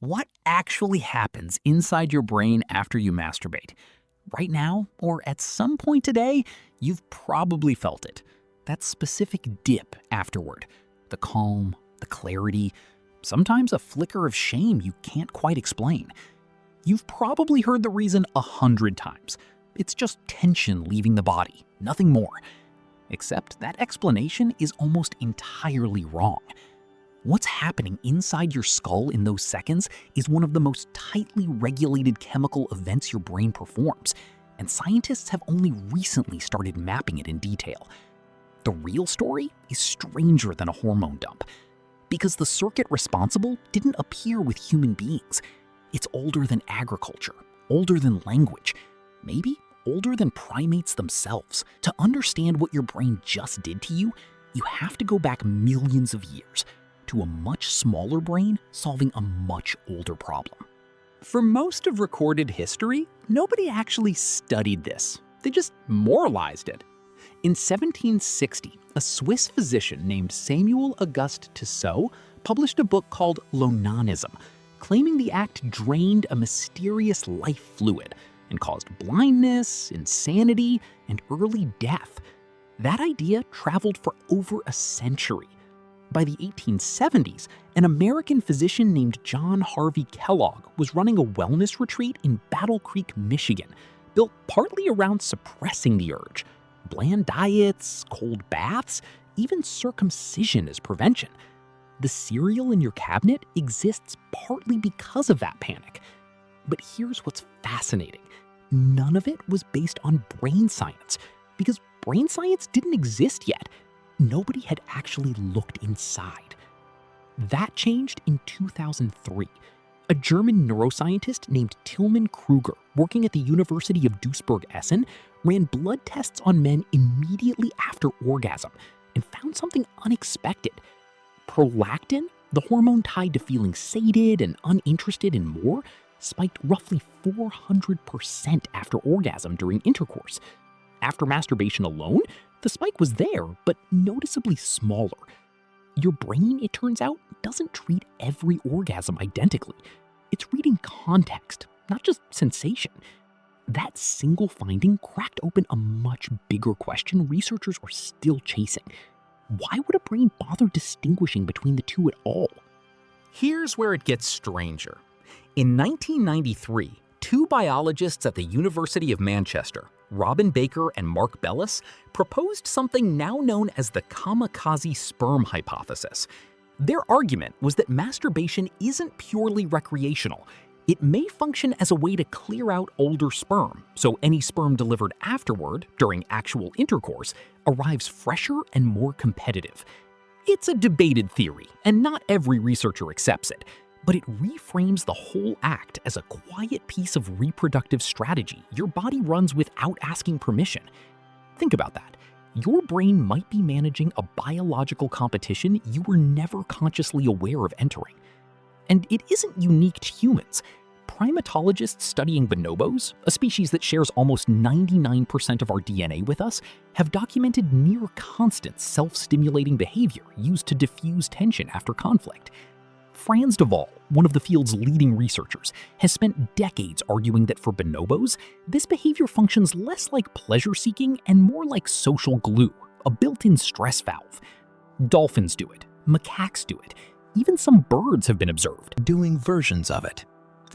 What actually happens inside your brain after you masturbate? Right now, or at some point today, you've probably felt it. That specific dip afterward. The calm, the clarity, sometimes a flicker of shame you can't quite explain. You've probably heard the reason 100 times. It's just tension leaving the body, nothing more. Except that explanation is almost entirely wrong. What's happening inside your skull in those seconds is one of the most tightly regulated chemical events your brain performs, and scientists have only recently started mapping it in detail. The real story is stranger than a hormone dump, because the circuit responsible didn't appear with human beings. It's older than agriculture, older than language, maybe older than primates themselves. To understand what your brain just did to you, you have to go back millions of years to a much smaller brain solving a much older problem. For most of recorded history, nobody actually studied this. They just moralized it. In 1760, a Swiss physician named Samuel Auguste Tissot published a book called L'Onanism, claiming the act drained a mysterious life fluid and caused blindness, insanity, and early death. That idea traveled for over a century. By the 1870s, an American physician named John Harvey Kellogg was running a wellness retreat in Battle Creek, Michigan, built partly around suppressing the urge. Bland diets, cold baths, even circumcision as prevention. The cereal in your cabinet exists partly because of that panic. But here's what's fascinating. None of it was based on brain science, because brain science didn't exist yet. Nobody had actually looked inside. That changed in 2003. A German neuroscientist named Tilman Kruger, working at the University of Duisburg-Essen, ran blood tests on men immediately after orgasm and found something unexpected. Prolactin, the hormone tied to feeling sated and uninterested in more, spiked roughly 400% after orgasm during intercourse. After masturbation alone, the spike was there, but noticeably smaller. Your brain, it turns out, doesn't treat every orgasm identically. It's reading context, not just sensation. That single finding cracked open a much bigger question researchers are still chasing. Why would a brain bother distinguishing between the two at all? Here's where it gets stranger. In 1993, two biologists at the University of Manchester, Robin Baker and Mark Bellis, proposed something now known as the kamikaze sperm hypothesis. Their argument was that masturbation isn't purely recreational. It may function as a way to clear out older sperm, so any sperm delivered afterward, during actual intercourse, arrives fresher and more competitive. It's a debated theory, and not every researcher accepts it, but it reframes the whole act as a quiet piece of reproductive strategy your body runs without asking permission. Think about that. Your brain might be managing a biological competition you were never consciously aware of entering. And it isn't unique to humans. Primatologists studying bonobos, a species that shares almost 99% of our DNA with us, have documented near-constant self-stimulating behavior used to diffuse tension after conflict. Franz de Waal, one of the field's leading researchers, has spent decades arguing that for bonobos, this behavior functions less like pleasure-seeking and more like social glue, a built-in stress valve. Dolphins do it, macaques do it, even some birds have been observed doing versions of it.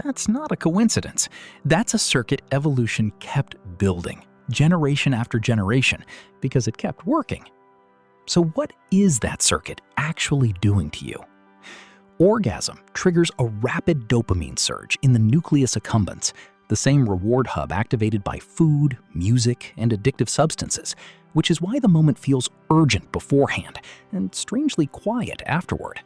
That's not a coincidence. That's a circuit evolution kept building, generation after generation, because it kept working. So what is that circuit actually doing to you? Orgasm triggers a rapid dopamine surge in the nucleus accumbens, the same reward hub activated by food, music, and addictive substances, which is why the moment feels urgent beforehand and strangely quiet afterward.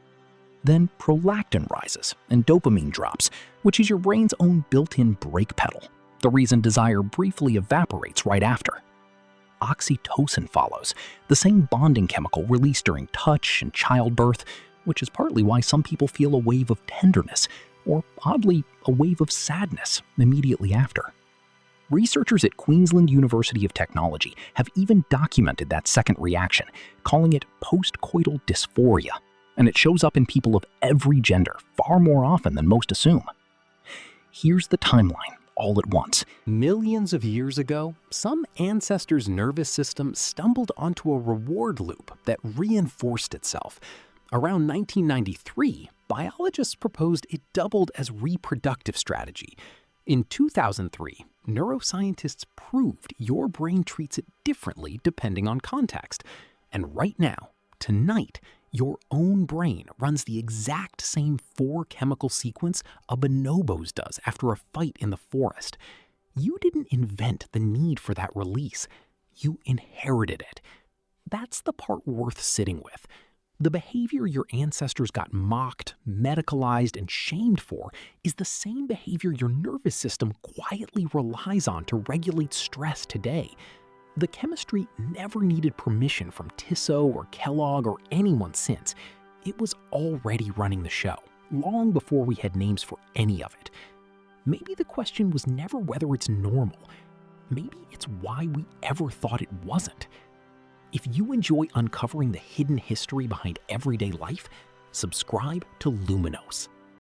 Then prolactin rises and dopamine drops, which is your brain's own built-in brake pedal, the reason desire briefly evaporates right after. Oxytocin follows, the same bonding chemical released during touch and childbirth, which is partly why some people feel a wave of tenderness, or oddly, a wave of sadness immediately after. Researchers at Queensland University of Technology have even documented that second reaction, calling it post-coital dysphoria. and it shows up in people of every gender far more often than most assume. Here's the timeline all at once. Millions of years ago, some ancestor's nervous system stumbled onto a reward loop that reinforced itself. Around 1993, biologists proposed it doubled as reproductive strategy. In 2003, neuroscientists proved your brain treats it differently depending on context. And right now, tonight, your own brain runs the exact same 4-chemical sequence a bonobo's does after a fight in the forest. You didn't invent the need for that release. You inherited it. That's the part worth sitting with. The behavior your ancestors got mocked, medicalized, and shamed for is the same behavior your nervous system quietly relies on to regulate stress today. The chemistry never needed permission from Tissot or Kellogg or anyone since. It was already running the show, long before we had names for any of it. Maybe the question was never whether it's normal. Maybe it's why we ever thought it wasn't. If you enjoy uncovering the hidden history behind everyday life, subscribe to Luminos.